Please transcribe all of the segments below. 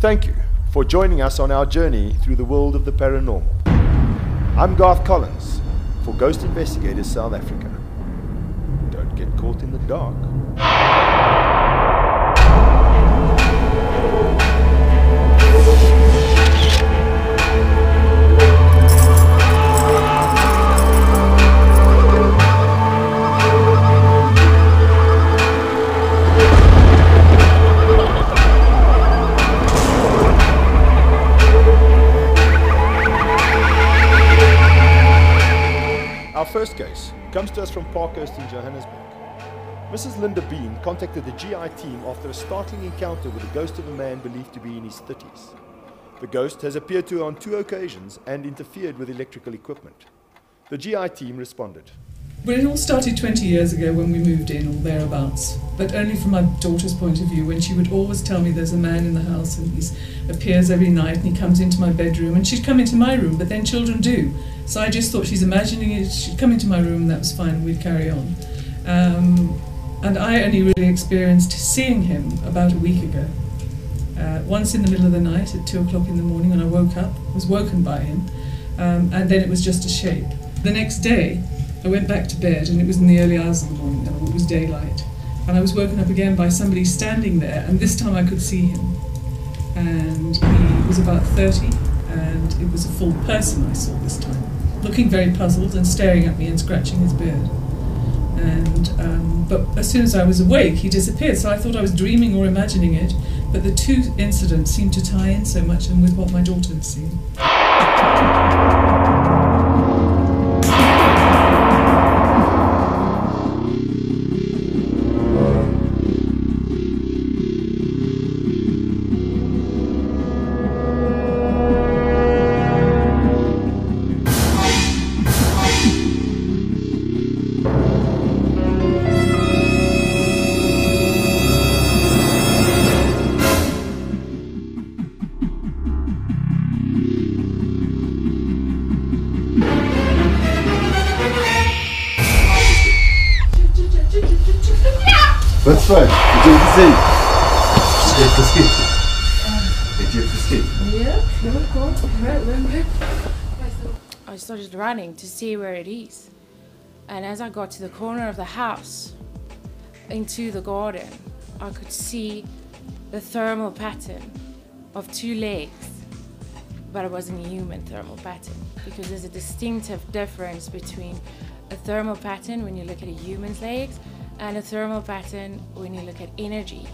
Thank you for joining us on our journey through the world of the paranormal. I'm Garth Collins for Ghost Investigators South Africa. Don't get caught in the dark. Our first case comes to us from Parkhurst in Johannesburg. Mrs. Linda Bean contacted the GI team after a startling encounter with the ghost of a man believed to be in his 30s. The ghost has appeared to her on 2 occasions and interfered with electrical equipment. The GI team responded. Well, it all started 20 years ago when we moved in, or thereabouts, but only from my daughter's point of view, when she would always tell me there's a man in the house and he appears every night and he comes into my bedroom, and she'd come into my room, but then children do. So I just thought she's imagining it, she'd come into my room and that was fine, and we'd carry on. And I only really experienced seeing him about a week ago. Once in the middle of the night at 2 o'clock in the morning when I woke up, was woken by him, and then it was just a shape. The next day, I went back to bed and it was in the early hours of the morning, and it was daylight. And I was woken up again by somebody standing there, and this time I could see him. And he was about 30, and it was a full person I saw this time, looking very puzzled and staring at me and scratching his beard. But as soon as I was awake, he disappeared, so I thought I was dreaming or imagining it, but the two incidents seemed to tie in so much and with what my daughter had seen. Wat voor? Het je het gezien? Het je geschikt? Het je geschikt? I started running to see where it is, and as I got to the corner of the house into the garden, I could see the thermal pattern of 2 legs, but it wasn't a human thermal pattern, because there's a distinctive difference between a thermal pattern when you look at a human's legs and a thermal pattern when you look at energy.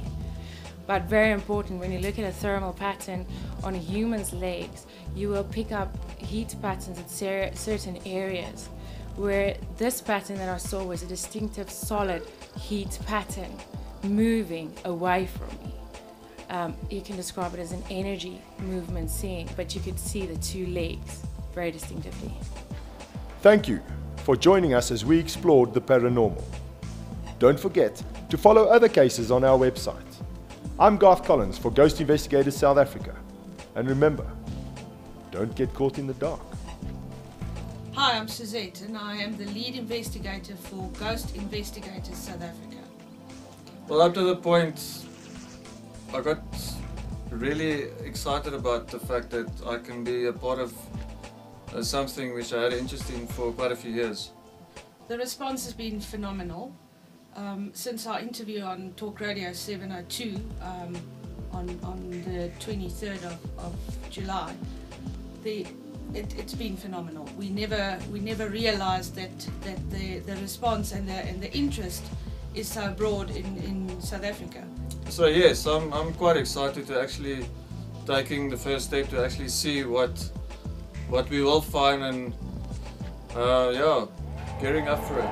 But very important, when you look at a thermal pattern on a human's legs, you will pick up heat patterns at certain areas, where this pattern that I saw was a distinctive solid heat pattern moving away from me. You can describe it as an energy movement seeing, but you could see the 2 legs very distinctively. Thank you for joining us as we explored the paranormal. Don't forget to follow other cases on our website. I'm Garth Collins for Ghost Investigators South Africa. And remember, don't get caught in the dark. Hi, I'm Suzette and I am the lead investigator for Ghost Investigators South Africa. Well, up to the point, I got really excited about the fact that I can be a part of something which I had an interest in for quite a few years. The response has been phenomenal. Since our interview on Talk Radio 702 on the 23rd of July, it's been phenomenal. We never realized that the response and the interest is so broad in South Africa. So yes, I'm quite excited to actually taking the first step to actually see what we will find, and yeah, gearing up for it.